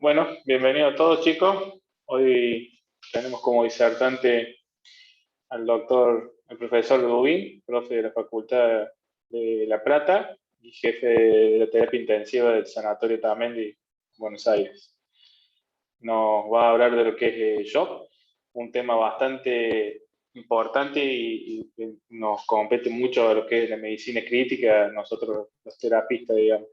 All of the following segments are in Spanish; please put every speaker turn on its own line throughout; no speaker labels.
Bueno, bienvenidos a todos chicos. Hoy tenemos como disertante al doctor, el profesor Rubín, profe de la Facultad de La Plata y jefe de la terapia intensiva del Sanatorio también de Buenos Aires. Nos va a hablar de lo que es el shock, un tema bastante importante y que nos compete mucho a lo que es la medicina crítica, nosotros los terapistas, digamos.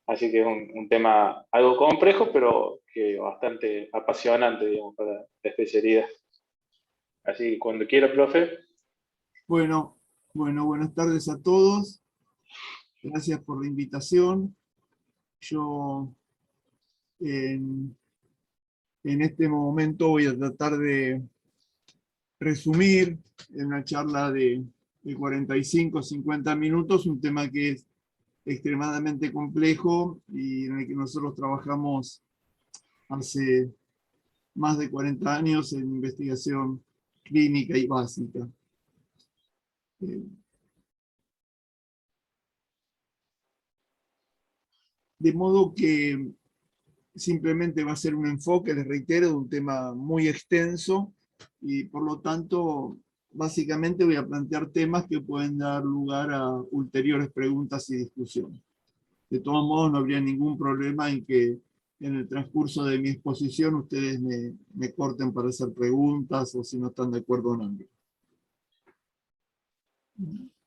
Así que es un tema algo complejo, pero que bastante apasionante, digamos, para la especialidad. Así que cuando quiera, profe.
Bueno, buenas tardes a todos. Gracias por la invitación. Yo en este momento voy a tratar de resumir en una charla de 45 o 50 minutos un tema que es extremadamente complejo y en el que nosotros trabajamos hace más de 40 años en investigación clínica y básica. De modo que simplemente va a ser un enfoque, les reitero, de un tema muy extenso y por lo tanto, básicamente voy a plantear temas que pueden dar lugar a ulteriores preguntas y discusiones. De todos modos, no habría ningún problema en que en el transcurso de mi exposición ustedes me corten para hacer preguntas o si no están de acuerdo en algo.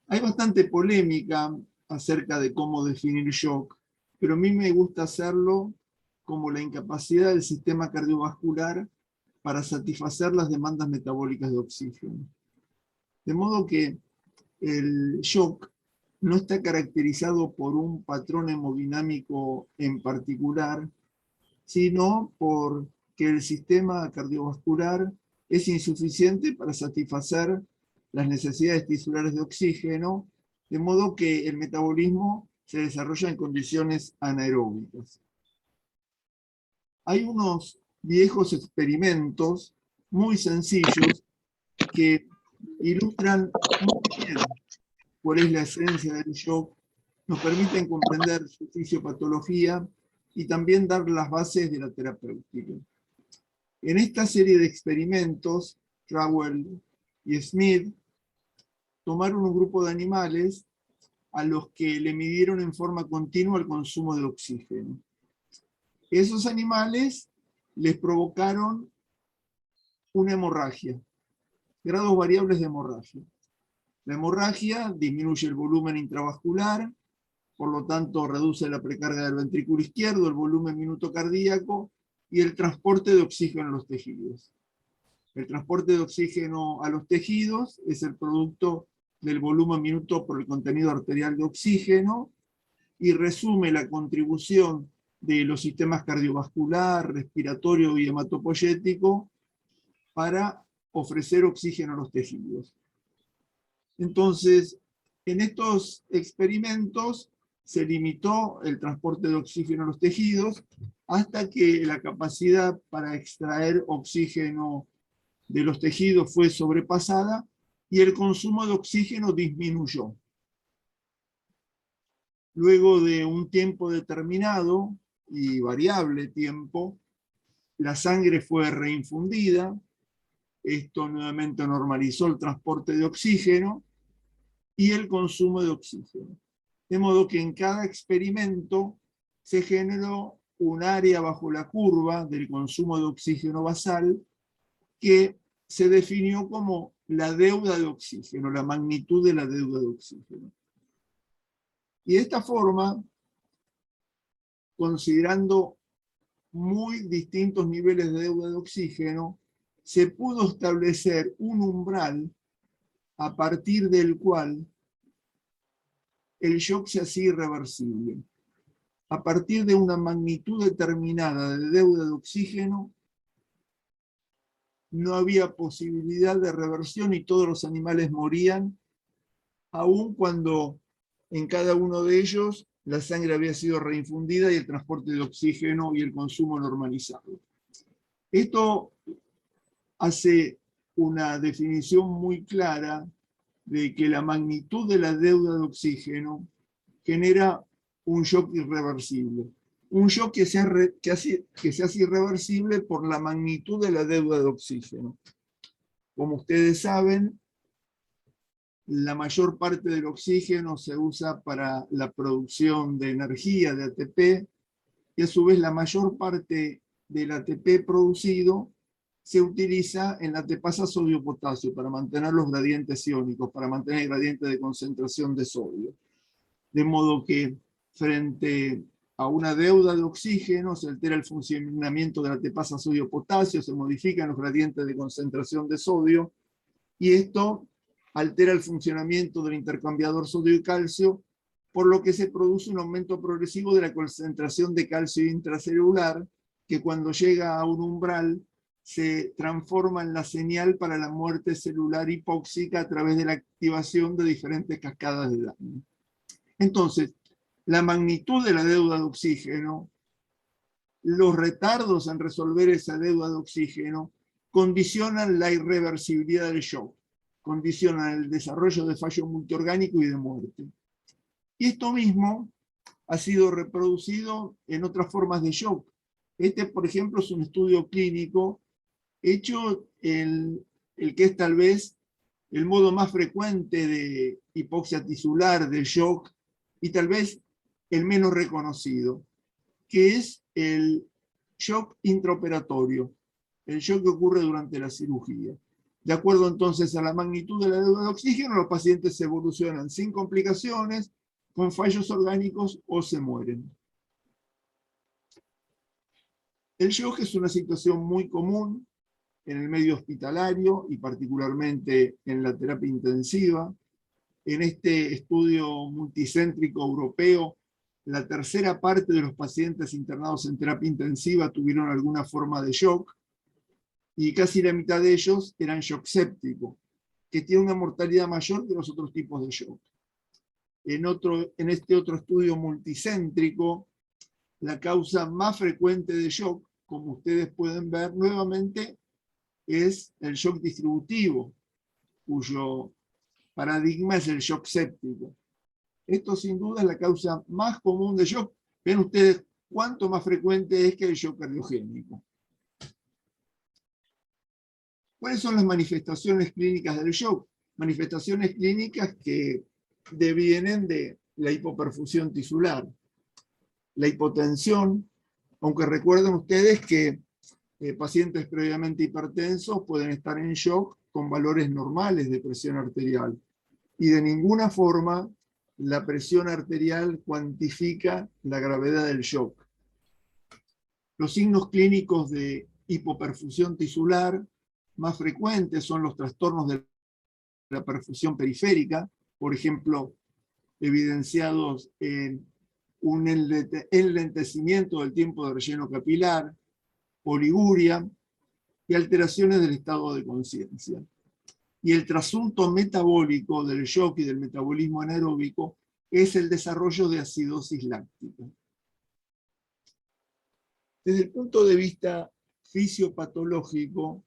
Hay bastante polémica acerca de cómo definir shock, pero a mí me gusta hacerlo como la incapacidad del sistema cardiovascular para satisfacer las demandas metabólicas de oxígeno. De modo que el shock no está caracterizado por un patrón hemodinámico en particular, sino por que el sistema cardiovascular es insuficiente para satisfacer las necesidades tisulares de oxígeno, de modo que el metabolismo se desarrolla en condiciones anaeróbicas. Hay unos viejos experimentos muy sencillos que ilustran muy bien cuál es la esencia del shock, nos permiten comprender su fisiopatología y también dar las bases de la terapéutica. En esta serie de experimentos, Trawell y Smith tomaron un grupo de animales a los que le midieron en forma continua el consumo de oxígeno. Esos animales les provocaron una hemorragia, grados variables de hemorragia. La hemorragia disminuye el volumen intravascular, por lo tanto reduce la precarga del ventrículo izquierdo, el volumen minuto cardíaco y el transporte de oxígeno a los tejidos. El transporte de oxígeno a los tejidos es el producto del volumen minuto por el contenido arterial de oxígeno y resume la contribución de los sistemas cardiovascular, respiratorio y hematopoyético para ofrecer oxígeno a los tejidos. Entonces, en estos experimentos se limitó el transporte de oxígeno a los tejidos hasta que la capacidad para extraer oxígeno de los tejidos fue sobrepasada y el consumo de oxígeno disminuyó. Luego de un tiempo determinado y variable tiempo, la sangre fue reinfundida, esto nuevamente normalizó el transporte de oxígeno y el consumo de oxígeno. De modo que en cada experimento se generó un área bajo la curva del consumo de oxígeno basal que se definió como la deuda de oxígeno, la magnitud de la deuda de oxígeno. Y de esta forma, considerando muy distintos niveles de deuda de oxígeno, se pudo establecer un umbral a partir del cual el shock se hacía irreversible. A partir de una magnitud determinada de deuda de oxígeno, no había posibilidad de reversión y todos los animales morían, aun cuando en cada uno de ellos la sangre había sido reinfundida y el transporte de oxígeno y el consumo normalizado. Esto hace una definición muy clara de que la magnitud de la deuda de oxígeno genera un shock irreversible. un shock que se hace irreversible por la magnitud de la deuda de oxígeno. Como ustedes saben, la mayor parte del oxígeno se usa para la producción de energía, de ATP, y a su vez la mayor parte del ATP producido se utiliza en la ATPasa sodio-potasio para mantener los gradientes iónicos, para mantener el gradiente de concentración de sodio. De modo que frente a una deuda de oxígeno se altera el funcionamiento de la ATPasa sodio-potasio, se modifican los gradientes de concentración de sodio, y esto altera el funcionamiento del intercambiador sodio y calcio, por lo que se produce un aumento progresivo de la concentración de calcio intracelular, que cuando llega a un umbral se transforma en la señal para la muerte celular hipóxica a través de la activación de diferentes cascadas de daño. Entonces, la magnitud de la deuda de oxígeno, los retardos en resolver esa deuda de oxígeno, condicionan la irreversibilidad del shock, condicionan el desarrollo de fallo multiorgánico y de muerte. Y esto mismo ha sido reproducido en otras formas de shock. Este, por ejemplo, es un estudio clínico hecho el que es tal vez el modo más frecuente de hipoxia tisular, del shock, y tal vez el menos reconocido, que es el shock intraoperatorio, el shock que ocurre durante la cirugía. De acuerdo entonces a la magnitud de la deuda de oxígeno, los pacientes evolucionan sin complicaciones, con fallos orgánicos o se mueren. El shock es una situación muy común en el medio hospitalario y particularmente en la terapia intensiva. En este estudio multicéntrico europeo, la tercera parte de los pacientes internados en terapia intensiva tuvieron alguna forma de shock y casi la mitad de ellos eran shock séptico, que tiene una mortalidad mayor que los otros tipos de shock. En este otro estudio multicéntrico, la causa más frecuente de shock, como ustedes pueden ver nuevamente, es el shock distributivo, cuyo paradigma es el shock séptico. Esto sin duda es la causa más común de shock. Ven ustedes cuánto más frecuente es que el shock cardiogénico. ¿Cuáles son las manifestaciones clínicas del shock? Manifestaciones clínicas que devienen de la hipoperfusión tisular. La hipotensión, aunque recuerden ustedes que pacientes previamente hipertensos pueden estar en shock con valores normales de presión arterial. Y de ninguna forma la presión arterial cuantifica la gravedad del shock. Los signos clínicos de hipoperfusión tisular más frecuentes son los trastornos de la perfusión periférica, por ejemplo, evidenciados en un enlentecimiento del tiempo de relleno capilar, oliguria y alteraciones del estado de conciencia. Y el trasunto metabólico del shock y del metabolismo anaeróbico es el desarrollo de acidosis láctica. Desde el punto de vista fisiopatológico,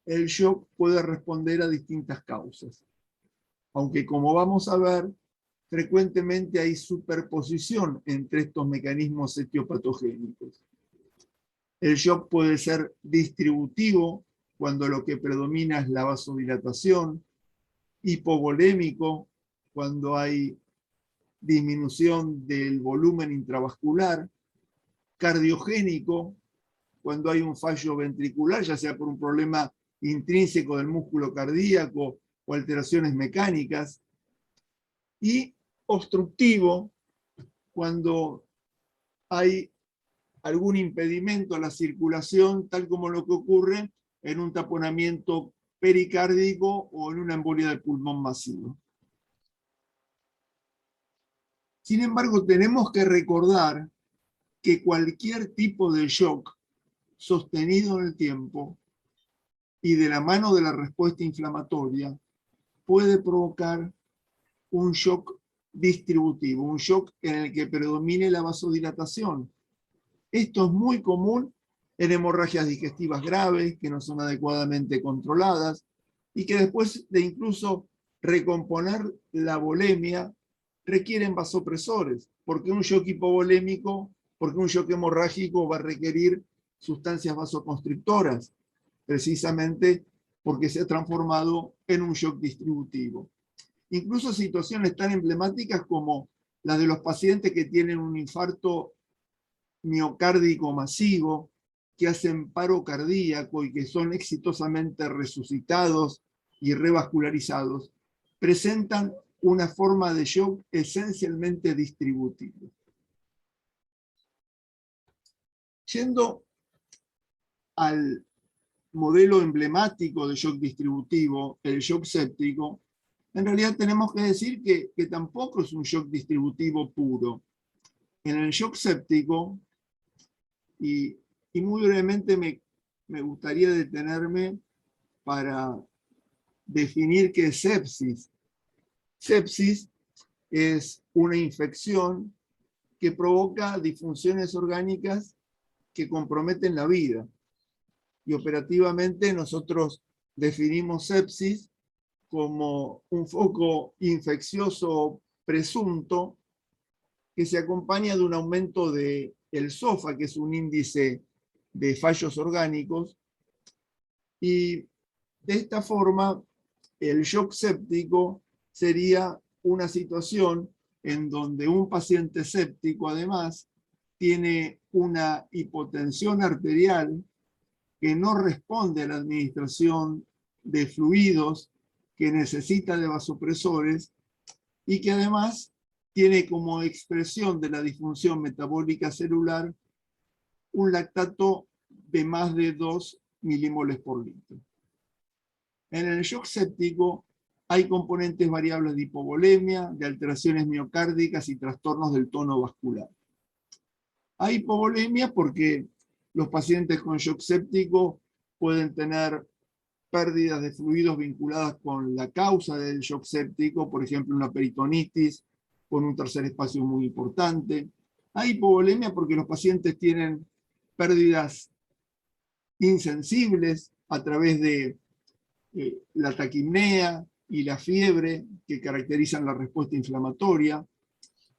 el shock puede responder a distintas causas, aunque como vamos a ver, frecuentemente hay superposición entre estos mecanismos etiopatogénicos. El shock puede ser distributivo, cuando lo que predomina es la vasodilatación, hipovolémico, cuando hay disminución del volumen intravascular, cardiogénico, cuando hay un fallo ventricular, ya sea por un problema intrínseco del músculo cardíaco o alteraciones mecánicas, y obstructivo, cuando hay algún impedimento a la circulación, tal como lo que ocurre en un taponamiento pericárdico o en una embolia del pulmón masivo. Sin embargo, tenemos que recordar que cualquier tipo de shock sostenido en el tiempo y de la mano de la respuesta inflamatoria puede provocar un shock distributivo, un shock en el que predomine la vasodilatación. Esto es muy común en hemorragias digestivas graves que no son adecuadamente controladas y que después de incluso recomponer la volemia requieren vasopresores, porque un shock hipovolémico porque un shock hemorrágico va a requerir sustancias vasoconstrictoras, precisamente porque se ha transformado en un shock distributivo. Incluso situaciones tan emblemáticas como las de los pacientes que tienen un infarto miocárdico masivo, que hacen paro cardíaco y que son exitosamente resucitados y revascularizados, presentan una forma de shock esencialmente distributivo. Yendo al modelo emblemático de shock distributivo, el shock séptico, en realidad tenemos que decir que tampoco es un shock distributivo puro. En el shock séptico, y muy brevemente me gustaría detenerme para definir qué es sepsis. Sepsis es una infección que provoca disfunciones orgánicas que comprometen la vida. Y operativamente nosotros definimos sepsis como un foco infeccioso presunto que se acompaña de un aumento del SOFA, que es un índice de fallos orgánicos, y de esta forma el shock séptico sería una situación en donde un paciente séptico además tiene una hipotensión arterial que no responde a la administración de fluidos, que necesita de vasopresores y que además tiene como expresión de la disfunción metabólica celular un lactato de más de 2 milimoles por litro. En el shock séptico hay componentes variables de hipovolemia, de alteraciones miocárdicas y trastornos del tono vascular. Hay hipovolemia porque los pacientes con shock séptico pueden tener pérdidas de fluidos vinculadas con la causa del shock séptico, por ejemplo, una peritonitis con un tercer espacio muy importante. Hay hipovolemia porque los pacientes tienen pérdidas insensibles a través de la taquipnea y la fiebre que caracterizan la respuesta inflamatoria,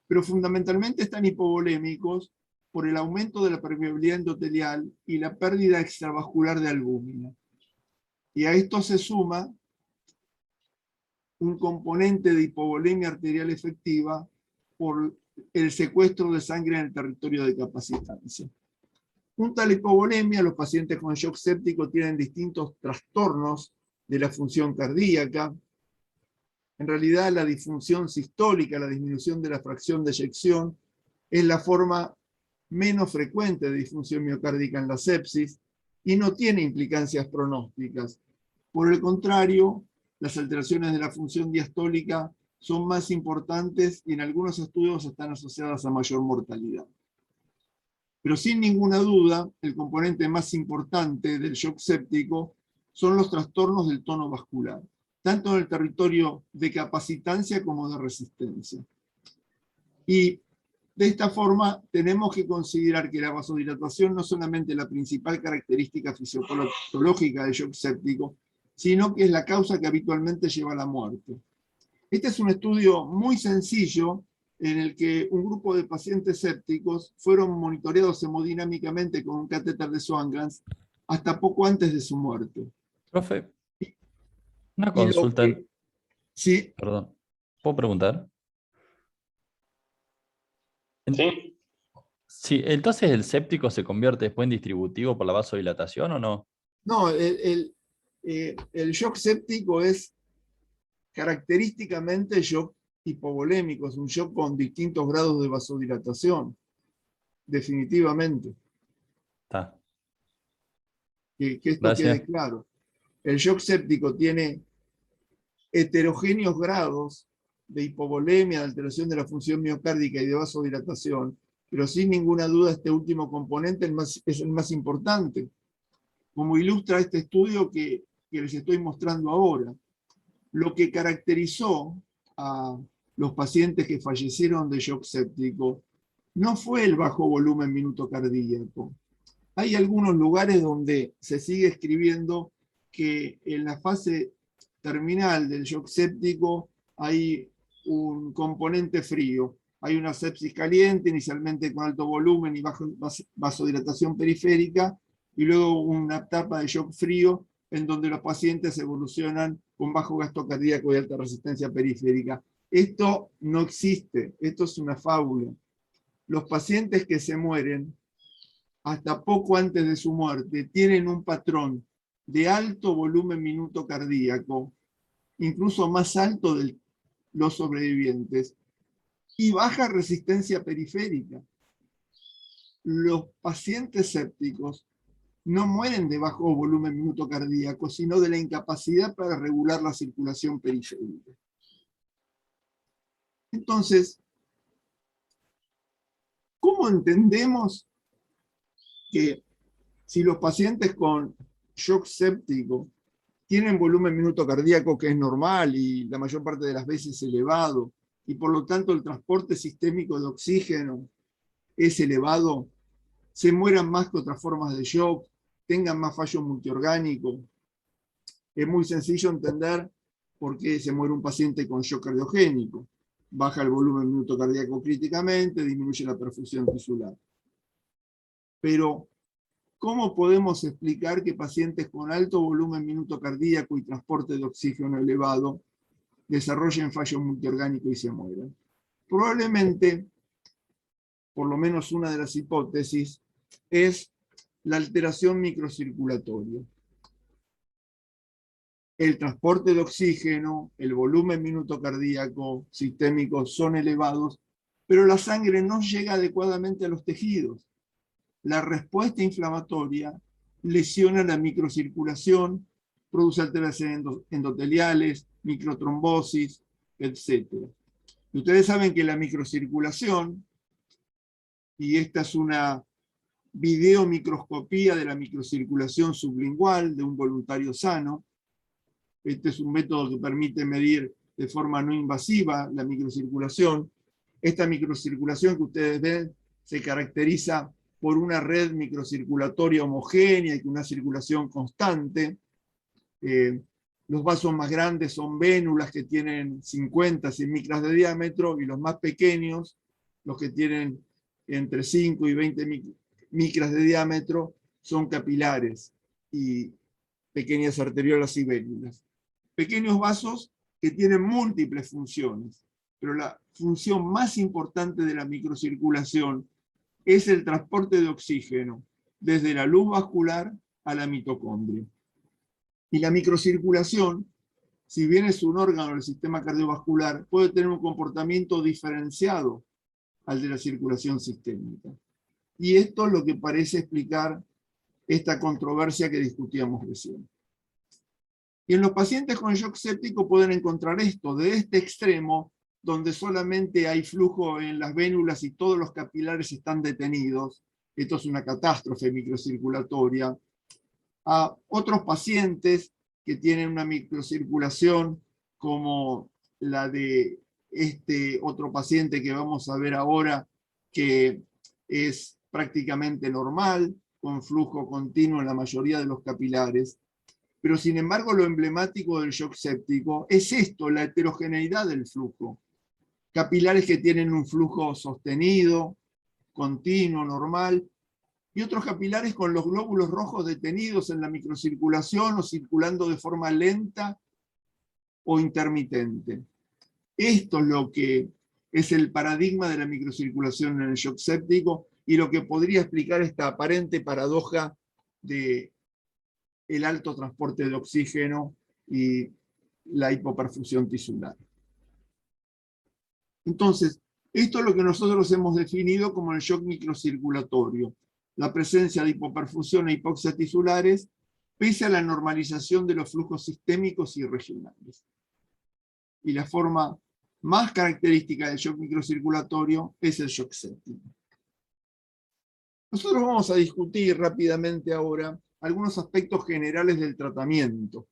pero fundamentalmente están hipovolémicos por el aumento de la permeabilidad endotelial y la pérdida extravascular de albúmina. Y a esto se suma un componente de hipovolemia arterial efectiva por el secuestro de sangre en el territorio de capacitancia. Junto a la hipovolemia, los pacientes con shock séptico tienen distintos trastornos de la función cardíaca. En realidad, la disfunción sistólica, la disminución de la fracción de eyección, es la forma menos frecuente de disfunción miocárdica en la sepsis y no tiene implicancias pronósticas. Por el contrario, las alteraciones de la función diastólica son más importantes y en algunos estudios están asociadas a mayor mortalidad. Pero sin ninguna duda, el componente más importante del shock séptico son los trastornos del tono vascular, tanto en el territorio de capacitancia como de resistencia. Y de esta forma tenemos que considerar que la vasodilatación no es solamente la principal característica fisiopatológica del shock séptico, sino que es la causa que habitualmente lleva a la muerte. Este es un estudio muy sencillo en el que un grupo de pacientes sépticos fueron monitoreados hemodinámicamente con un catéter de Swan-Ganz hasta poco antes de su muerte.
Profe, una
Y lo
consulta.
que, sí,
Perdón, ¿puedo preguntar?
¿Sí?
Sí, entonces el séptico se convierte después en distributivo por la vasodilatación o no?
no, el shock séptico es característicamente shock hipovolémico, es un shock con distintos grados de vasodilatación, definitivamente.
Está.
Que esto quede
Gracias.
claro. El shock séptico tiene heterogéneos grados de hipovolemia, de alteración de la función miocárdica y de vasodilatación, pero sin ninguna duda este último componente es el más importante, como ilustra este estudio que les estoy mostrando ahora. Lo que caracterizó a los pacientes que fallecieron de shock séptico no fue el bajo volumen minuto cardíaco. Hay algunos lugares donde se sigue escribiendo que en la fase terminal del shock séptico hay un componente frío. Hay una sepsis caliente, inicialmente con alto volumen y vasodilatación periférica, y luego una etapa de shock frío, en donde los pacientes evolucionan con bajo gasto cardíaco y alta resistencia periférica. Esto no existe, esto es una fábula. Los pacientes que se mueren, hasta poco antes de su muerte, tienen un patrón de alto volumen minuto cardíaco, incluso más alto de los sobrevivientes, y baja resistencia periférica. Los pacientes sépticos no mueren de bajo volumen minuto cardíaco, sino de la incapacidad para regular la circulación periférica. Entonces, ¿cómo entendemos que si los pacientes con shock séptico tienen volumen minuto cardíaco que es normal y la mayor parte de las veces elevado, y por lo tanto el transporte sistémico de oxígeno es elevado, se mueran más que otras formas de shock, tengan más fallo multiorgánico? Es muy sencillo entender por qué se muere un paciente con shock cardiogénico. Baja el volumen minuto cardíaco críticamente, disminuye la perfusión tisular. Pero, ¿cómo podemos explicar que pacientes con alto volumen minuto cardíaco y transporte de oxígeno elevado desarrollen fallo multiorgánico y se mueran? Probablemente, por lo menos una de las hipótesis, es la alteración microcirculatoria. El transporte de oxígeno, el volumen minuto cardíaco sistémico son elevados, pero la sangre no llega adecuadamente a los tejidos. La respuesta inflamatoria lesiona la microcirculación, produce alteraciones endoteliales, microtrombosis, etc. Y ustedes saben que la microcirculación, y esta es una videomicroscopía de la microcirculación sublingual de un voluntario sano. Este es un método que permite medir de forma no invasiva la microcirculación. Esta microcirculación que ustedes ven se caracteriza por una red microcirculatoria homogénea y con una circulación constante. Los vasos más grandes son vénulas que tienen 50, 100 micras de diámetro, y los más pequeños, los que tienen entre 5 y 20 micras de diámetro, son capilares y pequeñas arteriolas y vénulas. Pequeños vasos que tienen múltiples funciones, pero la función más importante de la microcirculación es el transporte de oxígeno desde la luz vascular a la mitocondria. Y la microcirculación, si bien es un órgano del sistema cardiovascular, puede tener un comportamiento diferenciado al de la circulación sistémica. Y esto es lo que parece explicar esta controversia que discutíamos recién. Y en los pacientes con shock séptico pueden encontrar esto, de este extremo, donde solamente hay flujo en las vénulas y todos los capilares están detenidos. Esto es una catástrofe microcirculatoria. A otros pacientes que tienen una microcirculación como la de este otro paciente que vamos a ver ahora, que es prácticamente normal, con flujo continuo en la mayoría de los capilares. Pero sin embargo lo emblemático del shock séptico es esto, la heterogeneidad del flujo. Capilares que tienen un flujo sostenido, continuo, normal, y otros capilares con los glóbulos rojos detenidos en la microcirculación o circulando de forma lenta o intermitente. Esto es lo que es el paradigma de la microcirculación en el shock séptico y lo que podría explicar esta aparente paradoja de el alto transporte de oxígeno y la hipoperfusión tisular. Entonces, esto es lo que nosotros hemos definido como el shock microcirculatorio, la presencia de hipoperfusión e hipoxia tisulares, pese a la normalización de los flujos sistémicos y regionales. Y la forma más característica del shock microcirculatorio es el shock séptico. Nosotros vamos a discutir rápidamente ahora algunos aspectos generales del tratamiento.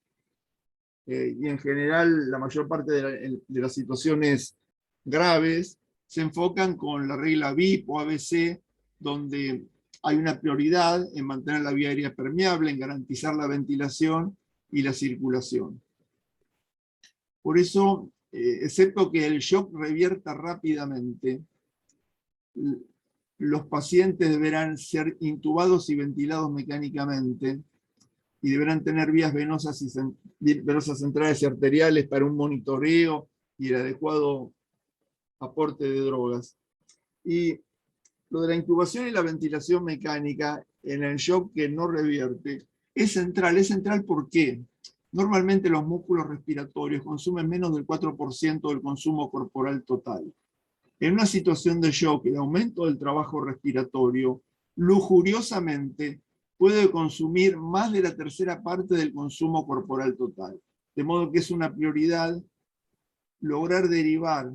Y en general, la mayor parte de las situaciones graves se enfocan con la regla BIP o ABC, donde hay una prioridad en mantener la vía aérea permeable, en garantizar la ventilación y la circulación. Por eso, excepto que el shock revierta rápidamente, los pacientes deberán ser intubados y ventilados mecánicamente y deberán tener vías venosas, venosas centrales y arteriales para un monitoreo y el adecuado aporte de drogas. Y lo de la intubación y la ventilación mecánica en el shock que no revierte es central. ¿Es central por qué? Normalmente los músculos respiratorios consumen menos del 4% del consumo corporal total. En una situación de shock, el aumento del trabajo respiratorio, lujuriosamente, puede consumir más de la tercera parte del consumo corporal total. De modo que es una prioridad lograr derivar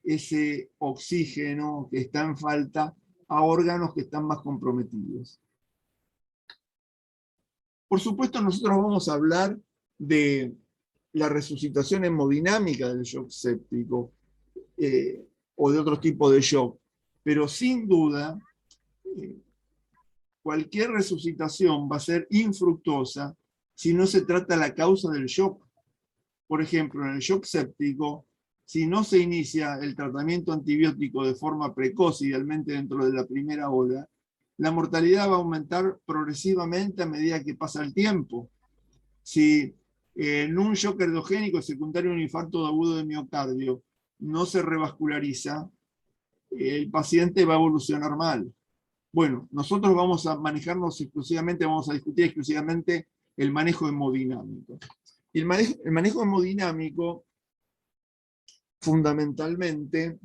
ese oxígeno que está en falta a órganos que están más comprometidos. Por supuesto, nosotros vamos a hablar de la resucitación hemodinámica del shock séptico o de otro tipo de shock, pero sin duda cualquier resucitación va a ser infructuosa si no se trata la causa del shock. Por ejemplo, en el shock séptico, si no se inicia el tratamiento antibiótico de forma precoz, idealmente dentro de la primera ola, la mortalidad va a aumentar progresivamente a medida que pasa el tiempo. Si en un shock cardiogénico secundario a un infarto agudo de miocardio no se revasculariza, el paciente va a evolucionar mal. Bueno, nosotros vamos a manejarnos exclusivamente, vamos a discutir exclusivamente el manejo hemodinámico. El manejo hemodinámico, fundamentalmente,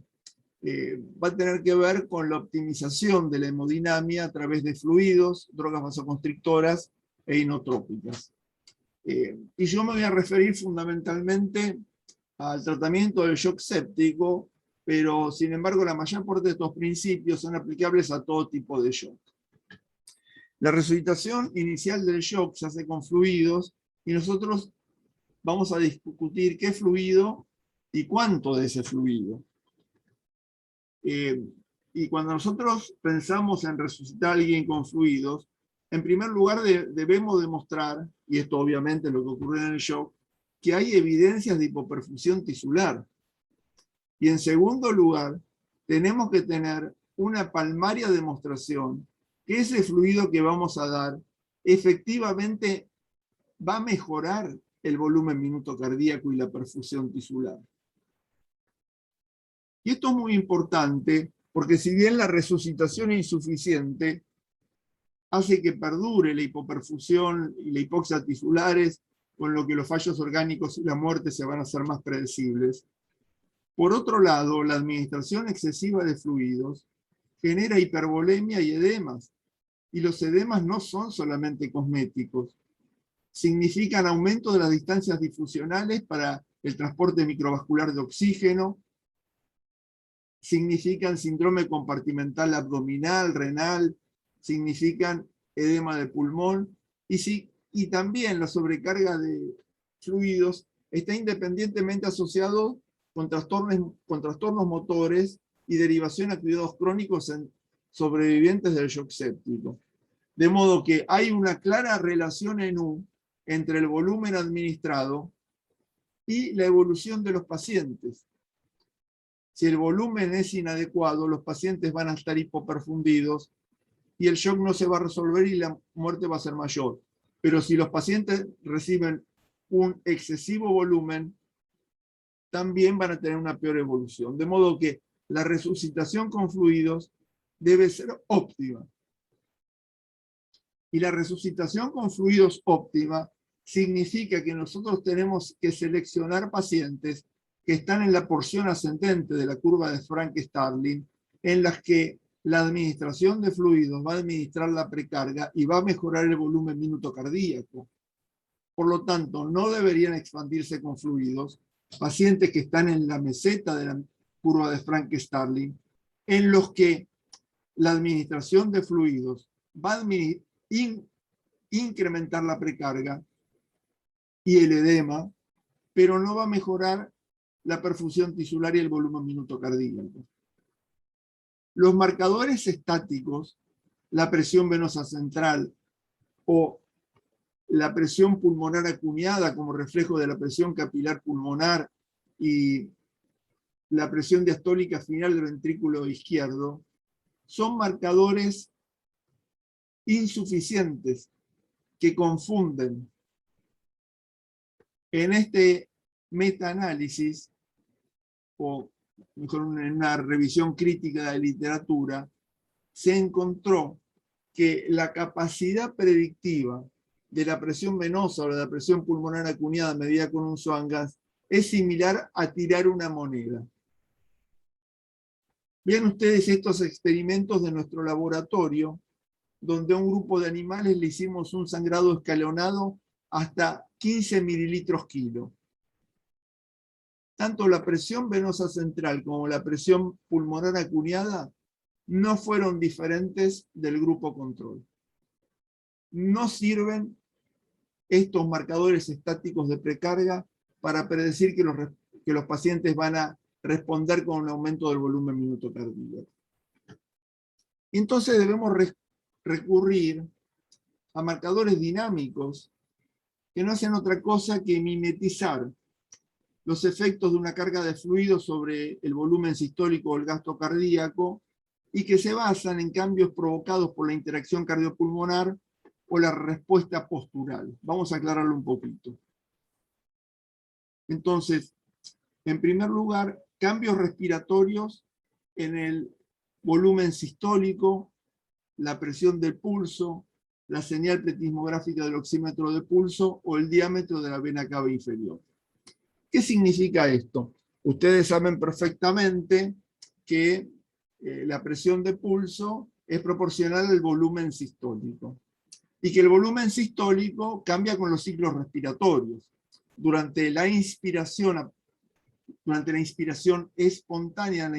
va a tener que ver con la optimización de la hemodinamia a través de fluidos, drogas vasoconstrictoras e inotrópicas. Y yo me voy a referir fundamentalmente al tratamiento del shock séptico, pero sin embargo la mayor parte de estos principios son aplicables a todo tipo de shock. La resucitación inicial del shock se hace con fluidos y nosotros vamos a discutir qué fluido y cuánto de ese fluido. Y cuando nosotros pensamos en resucitar a alguien con fluidos, en primer lugar debemos demostrar, y esto obviamente es lo que ocurre en el shock, que hay evidencias de hipoperfusión tisular. Y en segundo lugar, tenemos que tener una palmaria demostración que ese fluido que vamos a dar efectivamente va a mejorar el volumen minuto cardíaco y la perfusión tisular. Y esto es muy importante porque si bien la resucitación insuficiente hace que perdure la hipoperfusión y la hipoxia tisulares, con lo que los fallos orgánicos y la muerte se van a hacer más predecibles. Por otro lado, la administración excesiva de fluidos genera hipervolemia y edemas. Y los edemas no son solamente cosméticos. Significan aumento de las distancias difusionales para el transporte microvascular de oxígeno, significan síndrome compartimental abdominal, renal, significan edema de pulmón, y también la sobrecarga de fluidos está independientemente asociado con trastornos motores y derivación a cuidados crónicos en sobrevivientes del shock séptico. De modo que hay una clara relación en U entre el volumen administrado y la evolución de los pacientes. Si el volumen es inadecuado, los pacientes van a estar hipoperfundidos y el shock no se va a resolver y la muerte va a ser mayor. Pero si los pacientes reciben un excesivo volumen, también van a tener una peor evolución. De modo que la resucitación con fluidos debe ser óptima. Y la resucitación con fluidos óptima significa que nosotros tenemos que seleccionar pacientes que están en la porción ascendente de la curva de Frank-Starling, en las que la administración de fluidos va a administrar la precarga y va a mejorar el volumen minuto cardíaco. Por lo tanto, no deberían expandirse con fluidos pacientes que están en la meseta de la curva de Frank-Starling, en los que la administración de fluidos va a incrementar la precarga y el edema, pero no va a mejorar la perfusión tisular y el volumen minuto cardíaco. Los marcadores estáticos, la presión venosa central o la presión pulmonar acuñada como reflejo de la presión capilar pulmonar y la presión diastólica final del ventrículo izquierdo, son marcadores insuficientes que confunden. En este metaanálisis, o mejor en una revisión crítica de la literatura, se encontró que la capacidad predictiva de la presión venosa o de la presión pulmonar acuñada medida con un Swan-Ganz es similar a tirar una moneda. Vean ustedes estos experimentos de nuestro laboratorio, donde a un grupo de animales le hicimos un sangrado escalonado hasta 15 mililitros kilo. Tanto la presión venosa central como la presión pulmonar acuñada no fueron diferentes del grupo control. No sirven estos marcadores estáticos de precarga para predecir que los pacientes van a responder con un aumento del volumen minuto cardíaco. Y entonces debemos recurrir a marcadores dinámicos que no hacen otra cosa que mimetizar los efectos de una carga de fluido sobre el volumen sistólico o el gasto cardíaco y que se basan en cambios provocados por la interacción cardiopulmonar o la respuesta postural. Vamos a aclararlo un poquito. Entonces, en primer lugar, cambios respiratorios en el volumen sistólico, la presión del pulso, la señal pletismográfica del oxímetro de pulso o el diámetro de la vena cava inferior. ¿Qué significa esto? Ustedes saben perfectamente que la presión de pulso es proporcional al volumen sistólico y que el volumen sistólico cambia con los ciclos respiratorios. Durante la inspiración espontánea,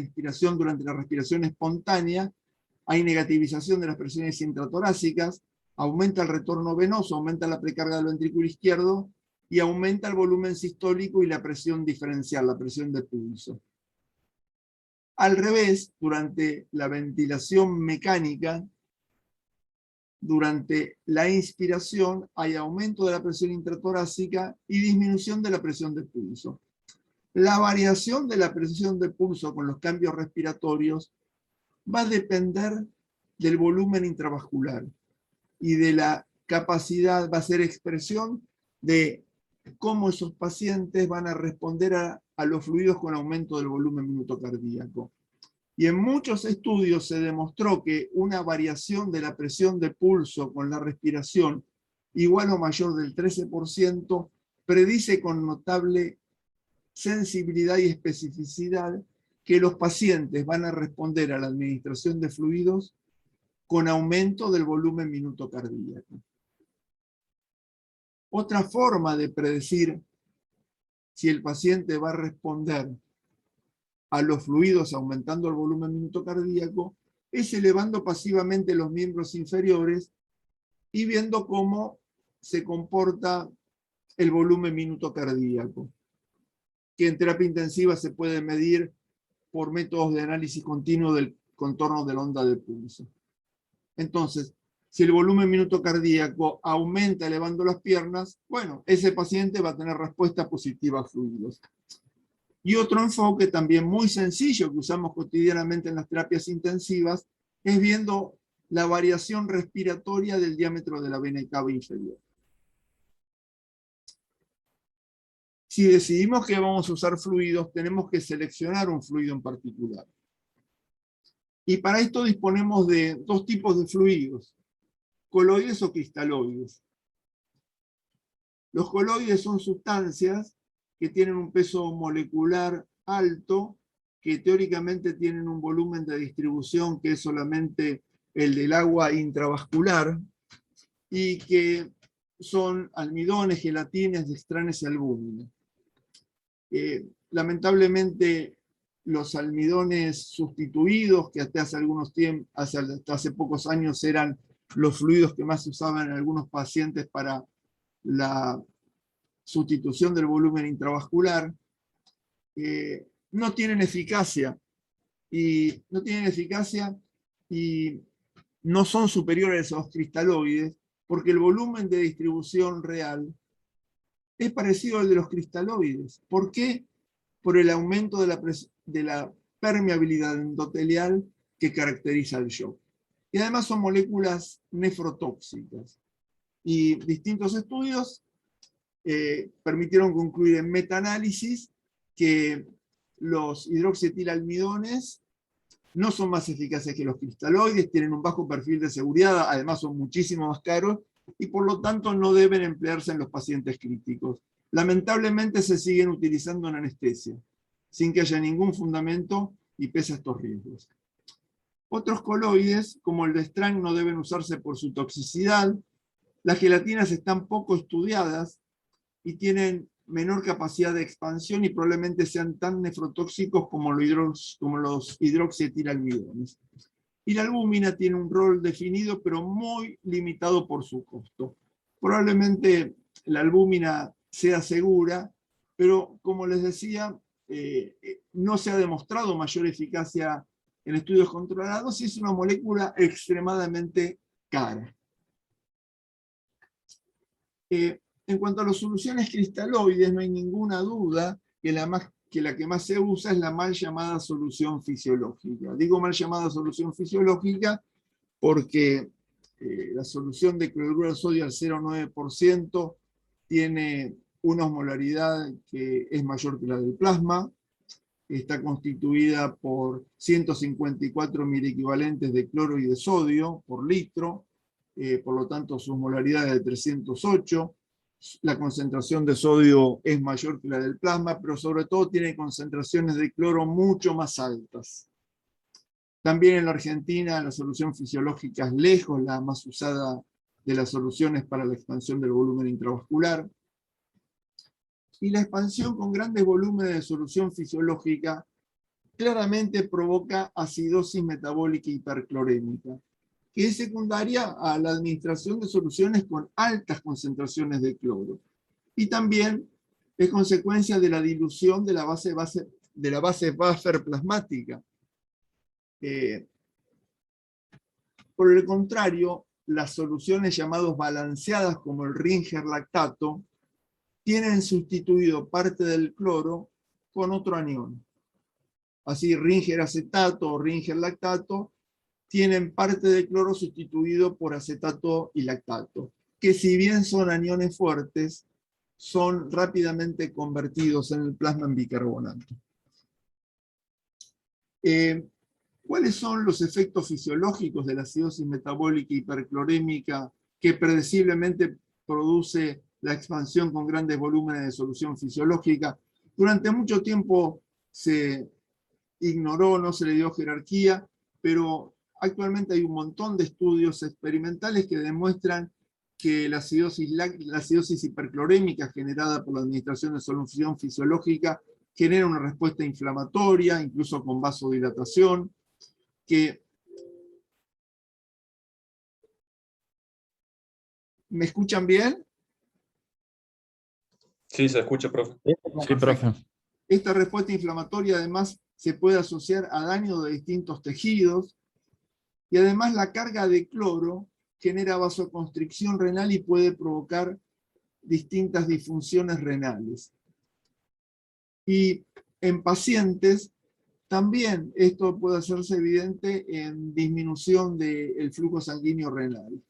durante la respiración espontánea, hay negativización de las presiones intratorácicas, aumenta el retorno venoso, aumenta la precarga del ventrículo izquierdo y aumenta el volumen sistólico y la presión diferencial, la presión de pulso. Al revés, durante la ventilación mecánica, durante la inspiración hay aumento de la presión intratorácica y disminución de la presión de pulso. La variación de la presión de pulso con los cambios respiratorios va a depender del volumen intravascular y de la capacidad, va a ser expresión de cómo esos pacientes van a responder a los fluidos con aumento del volumen minuto cardíaco. Y en muchos estudios se demostró que una variación de la presión de pulso con la respiración igual o mayor del 13% predice con notable sensibilidad y especificidad que los pacientes van a responder a la administración de fluidos con aumento del volumen minuto cardíaco. Otra forma de predecir si el paciente va a responder a los fluidos aumentando el volumen minuto cardíaco es elevando pasivamente los miembros inferiores y viendo cómo se comporta el volumen minuto cardíaco, que en terapia intensiva se puede medir por métodos de análisis continuo del contorno de la onda de pulso. Entonces, si el volumen minuto cardíaco aumenta elevando las piernas, bueno, ese paciente va a tener respuesta positiva a fluidos. Y otro enfoque también muy sencillo que usamos cotidianamente en las terapias intensivas es viendo la variación respiratoria del diámetro de la vena cava inferior. Si decidimos que vamos a usar fluidos, tenemos que seleccionar un fluido en particular. Y para esto disponemos de dos tipos de fluidos, coloides o cristaloides. Los coloides son sustancias que tienen un peso molecular alto, que teóricamente tienen un volumen de distribución que es solamente el del agua intravascular, y que son almidones, gelatinas, dextranes y albúmina. Lamentablemente, los almidones sustituidos, que hasta hace pocos años eran los fluidos que más se usaban en algunos pacientes para la sustitución del volumen intravascular, no tienen eficacia y no son superiores a los cristaloides porque el volumen de distribución real es parecido al de los cristaloides. ¿Por qué? Por el aumento de la permeabilidad endotelial que caracteriza el shock. Y además son moléculas nefrotóxicas. Y distintos estudios permitieron concluir en metaanálisis que los hidroxietilalmidones no son más eficaces que los cristaloides, tienen un bajo perfil de seguridad, además son muchísimo más caros, y por lo tanto no deben emplearse en los pacientes críticos. Lamentablemente se siguen utilizando en anestesia, sin que haya ningún fundamento y pese a estos riesgos. Otros coloides, como el de Strang, no deben usarse por su toxicidad. Las gelatinas están poco estudiadas y tienen menor capacidad de expansión y probablemente sean tan nefrotóxicos como los hidroxietilalmidones. Y la albúmina tiene un rol definido, pero muy limitado por su costo. Probablemente la albúmina sea segura, pero como les decía, no se ha demostrado mayor eficacia en estudios controlados y es una molécula extremadamente cara. En cuanto a las soluciones cristaloides, no hay ninguna duda que la que más se usa es la mal llamada solución fisiológica. Digo mal llamada solución fisiológica porque la solución de cloruro de sodio al 0,9% tiene una osmolaridad que es mayor que la del plasma, está constituida por 154 miliequivalentes de cloro y de sodio por litro, por lo tanto su osmolaridad es de 308, la concentración de sodio es mayor que la del plasma, pero sobre todo tiene concentraciones de cloro mucho más altas. También en la Argentina la solución fisiológica es lejos la más usada de las soluciones para la expansión del volumen intravascular. Y la expansión con grandes volúmenes de solución fisiológica claramente provoca acidosis metabólica hiperclorémica, que es secundaria a la administración de soluciones con altas concentraciones de cloro. Y también es consecuencia de la dilución de la base buffer plasmática. Por el contrario, las soluciones llamadas balanceadas, como el Ringer lactato, tienen sustituido parte del cloro con otro anión. Así, Ringer acetato o Ringer lactato tienen parte del cloro sustituido por acetato y lactato, que si bien son aniones fuertes, son rápidamente convertidos en el plasma en bicarbonato. ¿Cuáles son los efectos fisiológicos de la acidosis metabólica hiperclorémica que predeciblemente produce la expansión con grandes volúmenes de solución fisiológica? Durante mucho tiempo se ignoró, no se le dio jerarquía, pero actualmente hay un montón de estudios experimentales que demuestran que la acidosis hiperclorémica generada por la administración de solución fisiológica genera una respuesta inflamatoria, incluso con vasodilatación, que... ¿Me escuchan bien?
Sí, se escucha, profe.
Sí, profe.
Esta respuesta inflamatoria además se puede asociar a daño de distintos tejidos y además la carga de cloro genera vasoconstricción renal y puede provocar distintas disfunciones renales. Y en pacientes también esto puede hacerse evidente en disminución del flujo sanguíneo renal.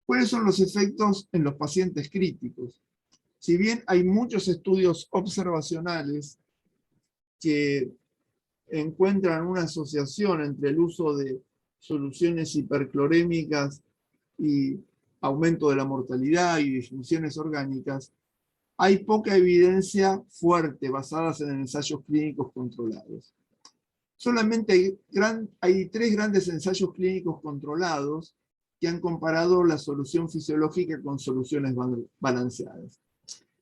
¿Cuáles son los efectos en los pacientes críticos? Si bien hay muchos estudios observacionales que encuentran una asociación entre el uso de soluciones hiperclorémicas y aumento de la mortalidad y disfunciones orgánicas, hay poca evidencia fuerte basadas en ensayos clínicos controlados. Solamente hay 3 grandes ensayos clínicos controlados que han comparado la solución fisiológica con soluciones balanceadas.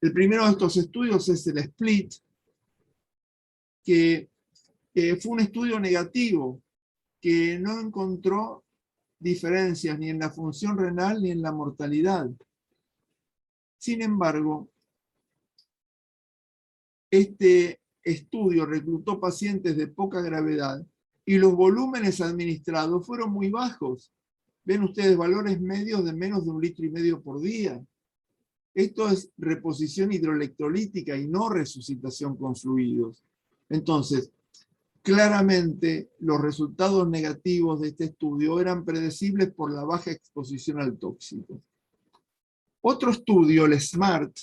El primero de estos estudios es el SPLIT, que fue un estudio negativo, que no encontró diferencias ni en la función renal ni en la mortalidad. Sin embargo, este estudio reclutó pacientes de poca gravedad y los volúmenes administrados fueron muy bajos. Ven ustedes valores medios de menos de 1,5 litros por día. Esto es reposición hidroelectrolítica y no resucitación con fluidos. Entonces, claramente los resultados negativos de este estudio eran predecibles por la baja exposición al tóxico. Otro estudio, el SMART,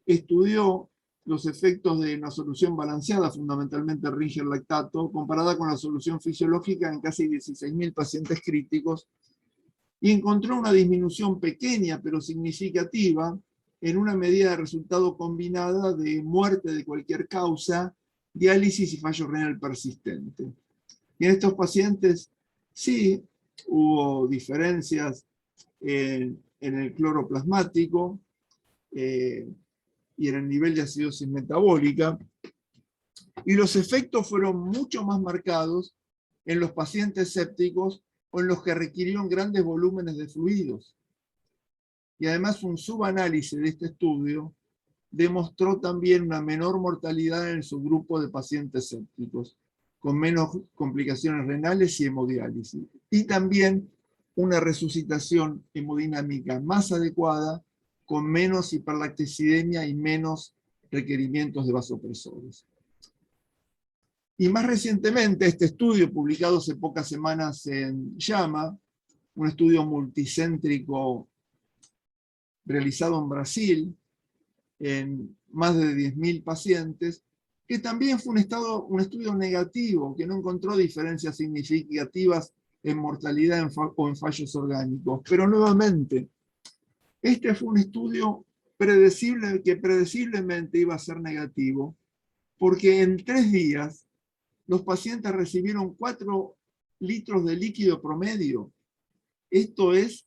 estudió los efectos de una solución balanceada, fundamentalmente Ringer lactato, comparada con la solución fisiológica en casi 16.000 pacientes críticos, y encontró una disminución pequeña pero significativa en una medida de resultado combinada de muerte de cualquier causa, diálisis y fallo renal persistente. Y en estos pacientes sí hubo diferencias en el cloro plasmático y en el nivel de acidosis metabólica, y los efectos fueron mucho más marcados en los pacientes sépticos o en los que requirieron grandes volúmenes de fluidos. Y además un subanálisis de este estudio demostró también una menor mortalidad en el subgrupo de pacientes sépticos, con menos complicaciones renales y hemodiálisis. Y también una resucitación hemodinámica más adecuada, con menos hiperlactacidemia y menos requerimientos de vasopresores. Y más recientemente, este estudio, publicado hace pocas semanas en JAMA, un estudio multicéntrico realizado en Brasil, en más de 10.000 pacientes, que también fue un estudio negativo, que no encontró diferencias significativas en mortalidad o en fallos orgánicos. Pero nuevamente, este fue un estudio predecible, que predeciblemente iba a ser negativo, porque en 3 días los pacientes recibieron 4 litros de líquido promedio. Esto es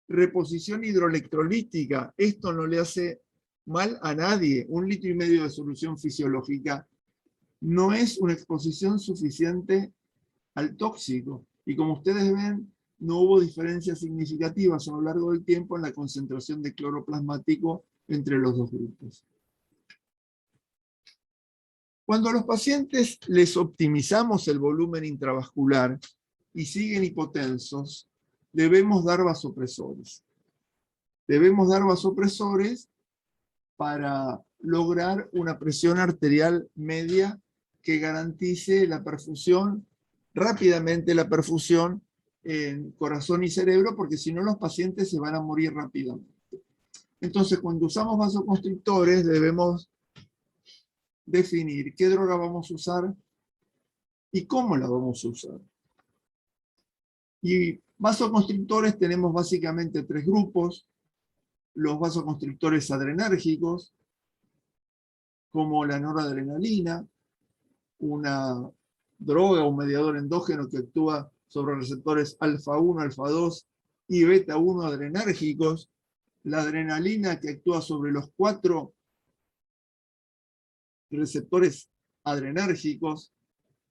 reposición hidroelectrolítica. Esto no le hace mal a nadie. 1,5 litros de solución fisiológica no es una exposición suficiente al tóxico. Y como ustedes ven, no hubo diferencias significativas a lo largo del tiempo en la concentración de cloro plasmático entre los dos grupos. Cuando a los pacientes les optimizamos el volumen intravascular y siguen hipotensos, debemos dar vasopresores. Debemos dar vasopresores para lograr una presión arterial media que garantice la perfusión, rápidamente la perfusión en corazón y cerebro, porque si no los pacientes se van a morir rápidamente. Entonces, cuando usamos vasoconstrictores, debemos definir qué droga vamos a usar y cómo la vamos a usar. Y vasoconstrictores tenemos básicamente 3 grupos. Los vasoconstrictores adrenérgicos, como la noradrenalina, una droga o un mediador endógeno que actúa sobre receptores alfa-1, alfa-2 y beta-1 adrenérgicos, la adrenalina que actúa sobre los 4 receptores adrenérgicos,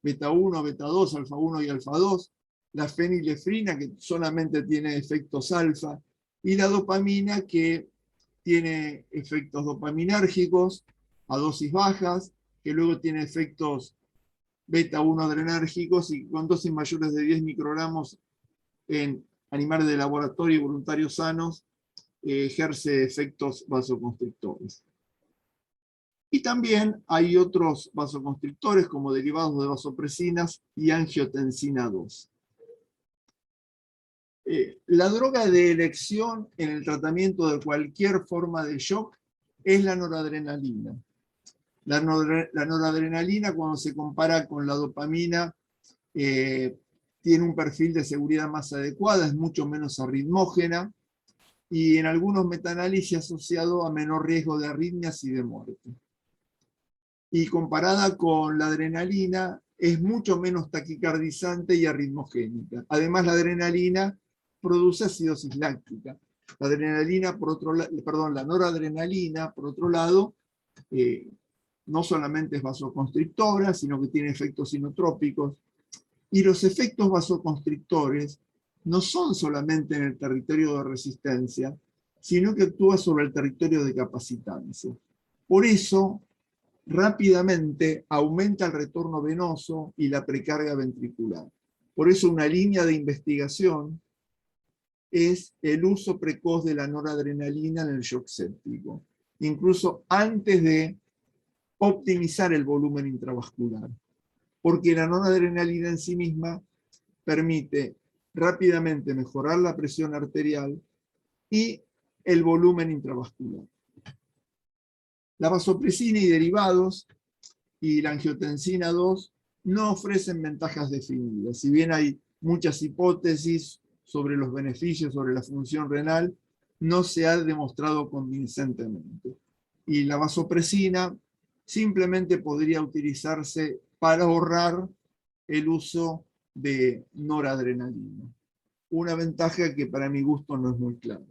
beta-1, beta-2, alfa-1 y alfa-2, la fenilefrina que solamente tiene efectos alfa, y la dopamina que tiene efectos dopaminérgicos a dosis bajas, que luego tiene efectos beta-1 adrenérgicos y con dosis mayores de 10 microgramos en animales de laboratorio y voluntarios sanos, ejerce efectos vasoconstrictores. Y también hay otros vasoconstrictores como derivados de vasopresinas y angiotensina 2. La droga de elección en el tratamiento de cualquier forma de shock es la noradrenalina. La noradrenalina, cuando se compara con la dopamina, tiene un perfil de seguridad más adecuada, es mucho menos arritmógena y en algunos metaanálisis asociado a menor riesgo de arritmias y de muerte. Y comparada con la adrenalina, es mucho menos taquicardizante y arritmogénica. Además, la adrenalina produce acidosis láctica. La adrenalina, la noradrenalina, por otro lado, no solamente es vasoconstrictora, sino que tiene efectos inotrópicos. Y los efectos vasoconstrictores no son solamente en el territorio de resistencia, sino que actúa sobre el territorio de capacitancia. Por eso, rápidamente aumenta el retorno venoso y la precarga ventricular. Por eso una línea de investigación es el uso precoz de la noradrenalina en el shock séptico, incluso antes de optimizar el volumen intravascular, porque la noradrenalina en sí misma permite rápidamente mejorar la presión arterial y el volumen intravascular. La vasopresina y derivados y la angiotensina 2 no ofrecen ventajas definidas. Si bien hay muchas hipótesis sobre los beneficios sobre la función renal, no se ha demostrado convincentemente. Y la vasopresina simplemente podría utilizarse para ahorrar el uso de noradrenalina. Una ventaja que para mi gusto no es muy clara.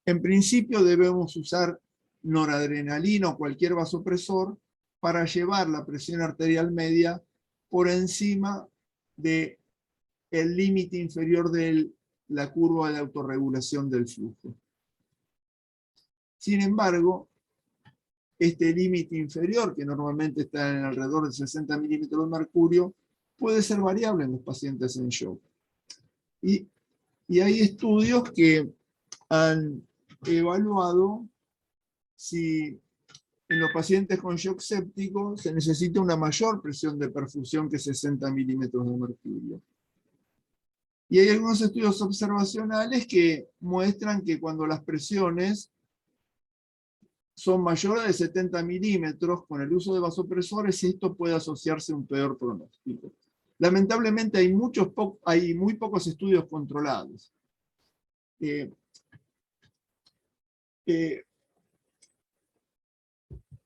En principio debemos usar noradrenalina o cualquier vasopresor para llevar la presión arterial media por encima del límite inferior de la curva de autorregulación del flujo. Sin embargo, este límite inferior, que normalmente está en alrededor de 60 milímetros de mercurio, puede ser variable en los pacientes en shock. Y hay estudios que han evaluado si en los pacientes con shock séptico se necesita una mayor presión de perfusión que 60 milímetros de mercurio. Y hay algunos estudios observacionales que muestran que cuando las presiones son mayores de 70 milímetros con el uso de vasopresores, esto puede asociarse a un peor pronóstico. Lamentablemente hay muy pocos estudios controlados.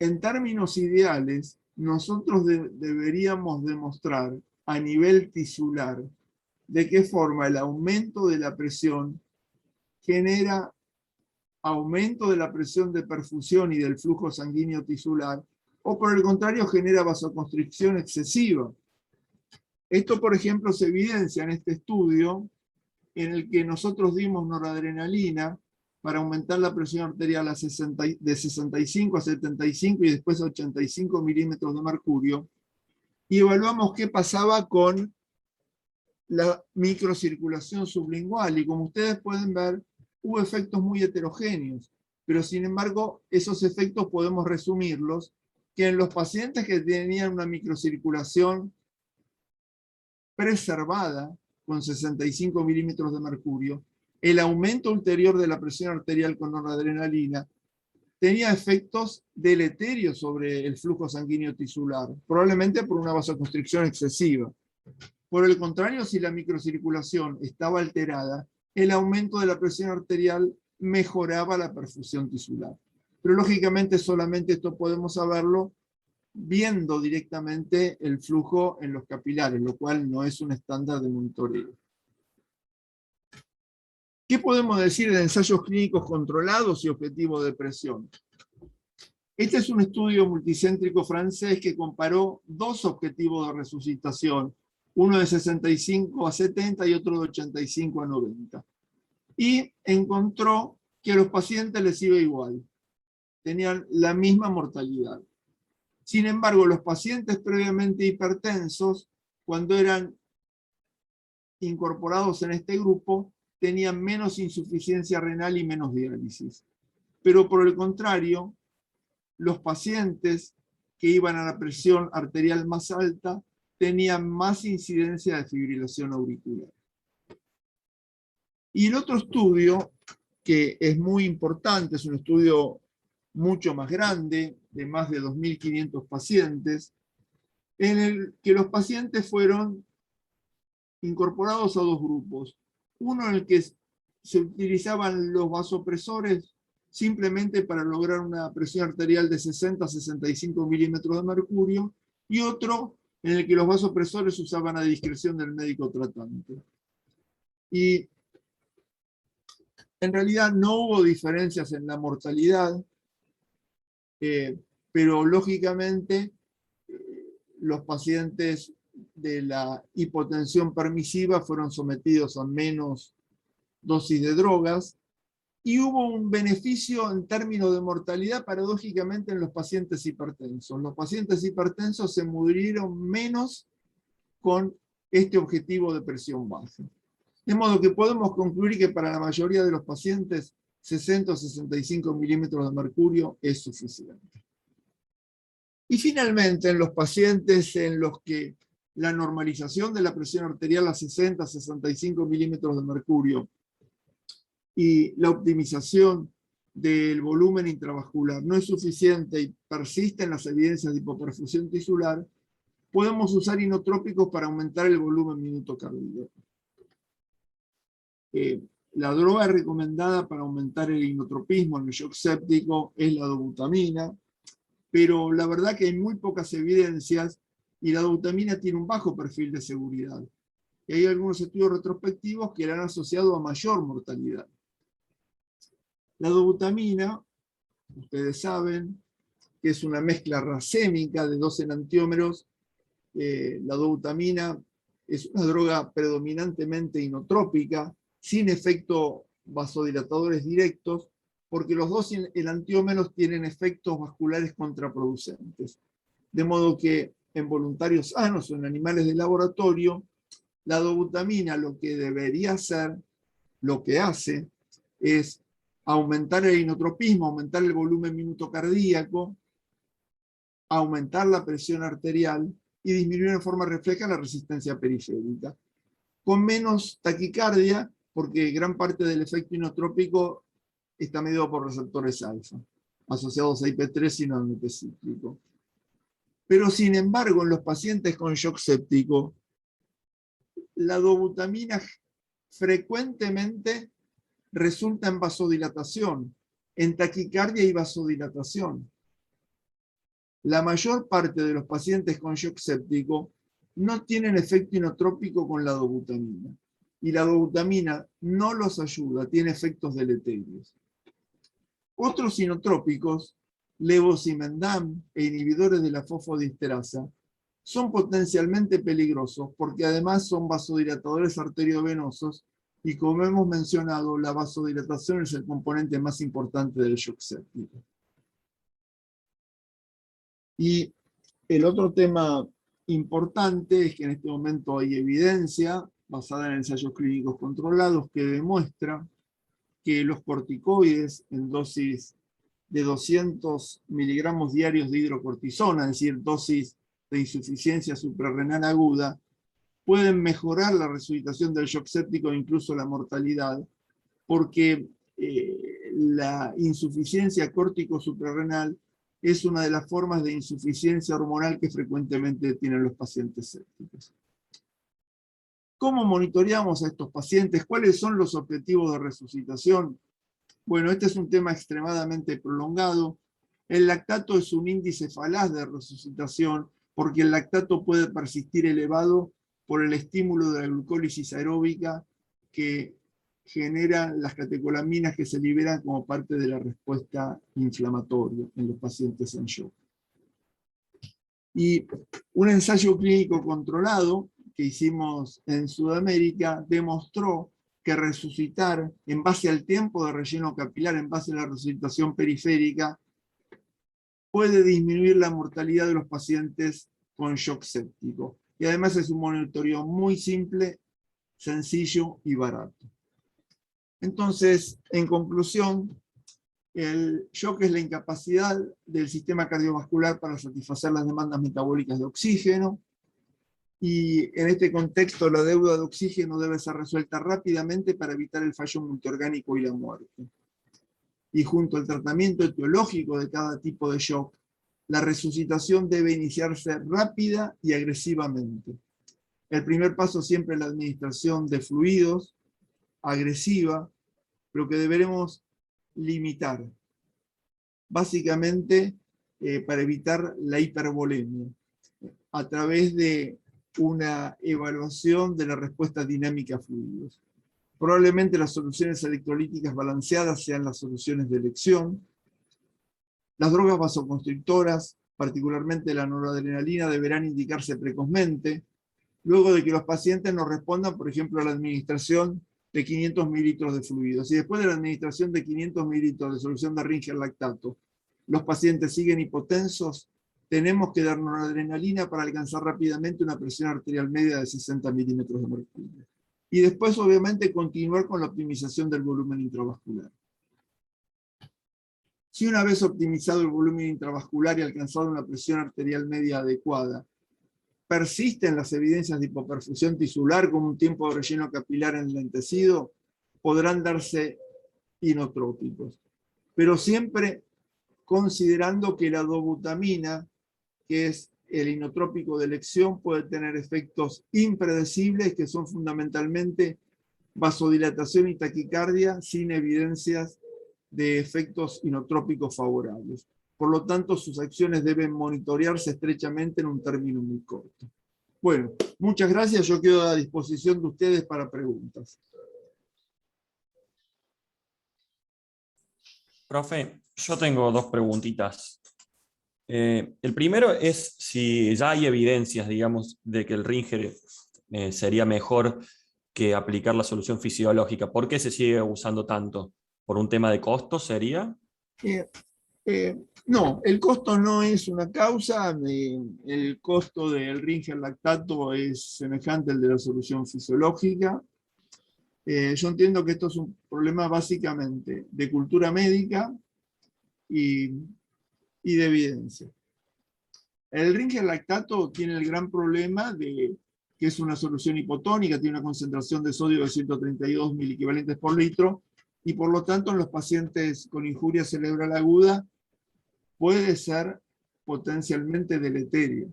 En términos ideales, nosotros deberíamos demostrar a nivel tisular de qué forma el aumento de la presión genera aumento de la presión de perfusión y del flujo sanguíneo tisular, o por el contrario genera vasoconstricción excesiva. Esto, por ejemplo, se evidencia en este estudio en el que nosotros dimos noradrenalina para aumentar la presión arterial de 65 a 75 y después a 85 milímetros de mercurio, y evaluamos qué pasaba con la microcirculación sublingual, y como ustedes pueden ver, hubo efectos muy heterogéneos, pero sin embargo, esos efectos podemos resumirlos, que en los pacientes que tenían una microcirculación preservada, con 65 milímetros de mercurio, el aumento ulterior de la presión arterial con noradrenalina tenía efectos deleterios sobre el flujo sanguíneo tisular, probablemente por una vasoconstricción excesiva. Por el contrario, si la microcirculación estaba alterada, el aumento de la presión arterial mejoraba la perfusión tisular. Pero lógicamente solamente esto podemos saberlo viendo directamente el flujo en los capilares, lo cual no es un estándar de monitoreo. ¿Qué podemos decir de ensayos clínicos controlados y objetivos de presión? Este es un estudio multicéntrico francés que comparó dos objetivos de resucitación, uno de 65 a 70 y otro de 85 a 90. Y encontró que a los pacientes les iba igual, tenían la misma mortalidad. Sin embargo, los pacientes previamente hipertensos, cuando eran incorporados en este grupo, tenían menos insuficiencia renal y menos diálisis. Pero por el contrario, los pacientes que iban a la presión arterial más alta tenían más incidencia de fibrilación auricular. Y el otro estudio, que es muy importante, es un estudio mucho más grande, de más de 2.500 pacientes, en el que los pacientes fueron incorporados a dos grupos. Uno en el que se utilizaban los vasopresores simplemente para lograr una presión arterial de 60 a 65 milímetros de mercurio, y otro en el que los vasopresores se usaban a discreción del médico tratante. Y en realidad no hubo diferencias en la mortalidad, pero lógicamente los pacientes de la hipotensión permisiva fueron sometidos a menos dosis de drogas, y hubo un beneficio en términos de mortalidad paradójicamente en los pacientes hipertensos. Los pacientes hipertensos se murieron menos con este objetivo de presión baja. De modo que podemos concluir que para la mayoría de los pacientes 60 o 65 milímetros de mercurio es suficiente. Y finalmente, en los pacientes en los que la normalización de la presión arterial a 60 a 65 milímetros de mercurio y la optimización del volumen intravascular no es suficiente y persisten las evidencias de hipoperfusión tisular, podemos usar inotrópicos para aumentar el volumen minuto cardíaco. La droga recomendada para aumentar el inotropismo en el shock séptico es la dobutamina, pero la verdad que hay muy pocas evidencias y la dobutamina tiene un bajo perfil de seguridad. Y hay algunos estudios retrospectivos que la han asociado a mayor mortalidad. La dobutamina, ustedes saben, que es una mezcla racémica de dos enantiómeros. La dobutamina es una droga predominantemente inotrópica, sin efectos vasodilatadores directos, porque los dos enantiómeros tienen efectos vasculares contraproducentes. De modo que en voluntarios sanos o en animales de laboratorio, la dobutamina lo que debería hacer, lo que hace, es aumentar el inotropismo, aumentar el volumen minuto cardíaco, aumentar la presión arterial y disminuir en forma refleja la resistencia periférica. Con menos taquicardia, porque gran parte del efecto inotrópico está medido por receptores alfa, asociados a IP3 y no al cíclico. Pero sin embargo, en los pacientes con shock séptico, la dobutamina frecuentemente resulta en vasodilatación, en taquicardia y vasodilatación. La mayor parte de los pacientes con shock séptico no tienen efecto inotrópico con la dobutamina. Y la dobutamina no los ayuda, tiene efectos deleterios. Otros inotrópicos, levosimendan e inhibidores de la fosfodiesterasa, son potencialmente peligrosos porque además son vasodilatadores arteriovenosos y, como hemos mencionado, la vasodilatación es el componente más importante del shock séptico. Y el otro tema importante es que en este momento hay evidencia basada en ensayos clínicos controlados que demuestra que los corticoides en dosis de 200 miligramos diarios de hidrocortisona, es decir, dosis de insuficiencia suprarrenal aguda, pueden mejorar la resucitación del shock séptico e incluso la mortalidad, porque la insuficiencia córtico-suprarrenal es una de las formas de insuficiencia hormonal que frecuentemente tienen los pacientes sépticos. ¿Cómo monitoreamos a estos pacientes? ¿Cuáles son los objetivos de resucitación? Bueno, este es un tema extremadamente prolongado. El lactato es un índice falaz de resucitación porque el lactato puede persistir elevado por el estímulo de la glucólisis aeróbica que genera las catecolaminas que se liberan como parte de la respuesta inflamatoria en los pacientes en shock. Y un ensayo clínico controlado que hicimos en Sudamérica demostró que resucitar en base al tiempo de relleno capilar, en base a la resucitación periférica, puede disminuir la mortalidad de los pacientes con shock séptico. Y además es un monitoreo muy simple, sencillo y barato. Entonces, en conclusión, el shock es la incapacidad del sistema cardiovascular para satisfacer las demandas metabólicas de oxígeno, y en este contexto la deuda de oxígeno debe ser resuelta rápidamente para evitar el fallo multiorgánico y la muerte. Y junto al tratamiento etiológico de cada tipo de shock, la resucitación debe iniciarse rápida y agresivamente. El primer paso siempre es la administración de fluidos, agresiva, pero que deberemos limitar, básicamente para evitar la hipervolemia, a través de una evaluación de la respuesta dinámica a fluidos. Probablemente las soluciones electrolíticas balanceadas sean las soluciones de elección. Las drogas vasoconstrictoras, particularmente la noradrenalina, deberán indicarse precozmente, luego de que los pacientes nos respondan, por ejemplo, a la administración de 500 mililitros de fluidos. Y después de la administración de 500 mililitros de solución de Ringer lactato, los pacientes siguen hipotensos, tenemos que dar noradrenalina para alcanzar rápidamente una presión arterial media de 60 milímetros de mercurio. Y después, obviamente, continuar con la optimización del volumen intravascular. Si una vez optimizado el volumen intravascular y alcanzado una presión arterial media adecuada, persisten las evidencias de hipoperfusión tisular con un tiempo de relleno capilar enlentecido, podrán darse inotrópicos. Pero siempre considerando que la dobutamina, que es el inotrópico de elección, puede tener efectos impredecibles que son fundamentalmente vasodilatación y taquicardia sin evidencias de efectos inotrópicos favorables. Por lo tanto, sus acciones deben monitorearse estrechamente en un término muy corto. Bueno, muchas gracias. Yo quedo a disposición de ustedes para preguntas.
Profe, yo tengo dos preguntitas. El primero es si ya hay evidencias, digamos, de que el Ringer sería mejor que aplicar la solución fisiológica. ¿Por qué se sigue usando tanto? ¿Por un tema de costo sería?
No, el costo no es una causa. El costo del Ringer lactato es semejante al de la solución fisiológica. Yo entiendo que esto es un problema básicamente de cultura médica y de evidencia. El Ringer lactato tiene el gran problema de que es una solución hipotónica, tiene una concentración de sodio de 132 miliequivalentes por litro, y por lo tanto en los pacientes con injuria cerebral aguda puede ser potencialmente deleterio.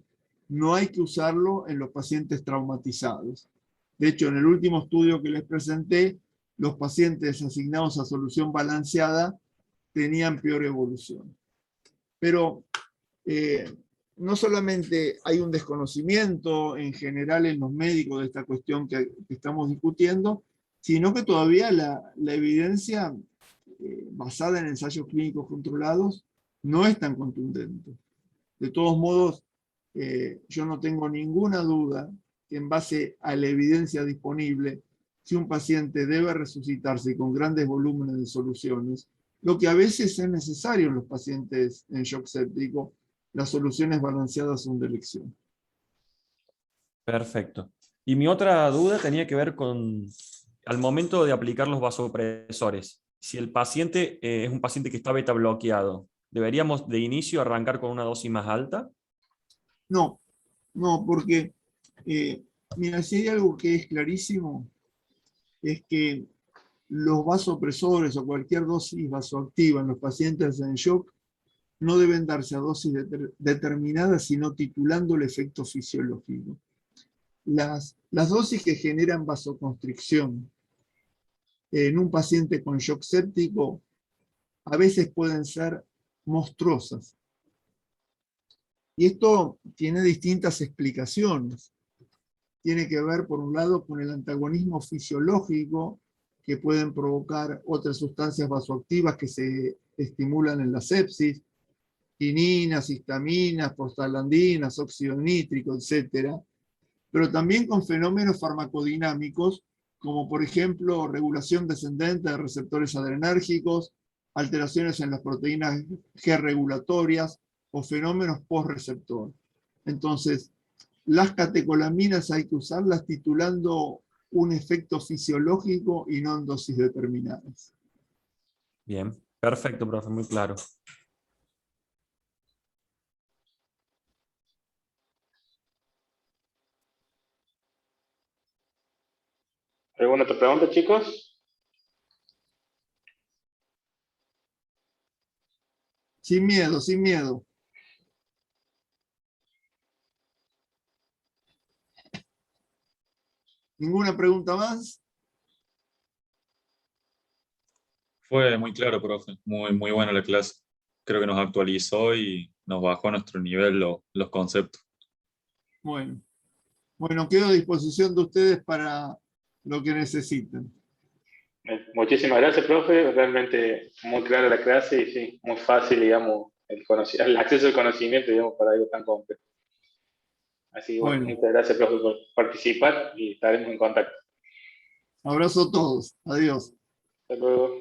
No hay que usarlo en los pacientes traumatizados. De hecho, en el último estudio que les presenté, los pacientes asignados a solución balanceada tenían peor evolución. Pero no solamente hay un desconocimiento en general en los médicos de esta cuestión que estamos discutiendo, sino que todavía la evidencia basada en ensayos clínicos controlados no es tan contundente. De todos modos, yo no tengo ninguna duda que en base a la evidencia disponible, si un paciente debe resucitarse con grandes volúmenes de soluciones, lo que a veces es necesario en los pacientes en shock séptico, las soluciones balanceadas son de elección.
Perfecto. Y mi otra duda tenía que ver con, al momento de aplicar los vasopresores, si el paciente es un paciente que está beta bloqueado, ¿deberíamos de inicio arrancar con una dosis más alta?
No, no, porque, mira, si hay algo que es clarísimo, es que los vasopresores o cualquier dosis vasoactiva en los pacientes en shock no deben darse a dosis determinadas, sino titulando el efecto fisiológico. Las dosis que generan vasoconstricción en un paciente con shock séptico a veces pueden ser monstruosas. Y esto tiene distintas explicaciones. Tiene que ver, por un lado, con el antagonismo fisiológico que pueden provocar otras sustancias vasoactivas que se estimulan en la sepsis, quininas, histaminas, prostaglandinas, óxido nítrico, etc. Pero también con fenómenos farmacodinámicos, como por ejemplo regulación descendente de receptores adrenérgicos, alteraciones en las proteínas G regulatorias o fenómenos post-receptor. Entonces, las catecolaminas hay que usarlas titulando un efecto fisiológico y no en dosis determinadas.
Bien, perfecto, profe, muy claro.
¿Alguna otra pregunta, chicos?
Sin miedo, sin miedo. ¿Ninguna pregunta más?
Fue muy claro, profe. Muy buena la clase. Creo que nos actualizó y nos bajó a nuestro nivel los conceptos.
Bueno, quedo a disposición de ustedes para lo que necesiten.
Muchísimas gracias, profe. Realmente muy clara la clase y sí, muy fácil, digamos, el acceso al conocimiento, digamos, para algo tan complejo. Así que bueno, muchas gracias, profe, por participar y estaremos en contacto.
Abrazo a todos. Adiós.
Hasta luego.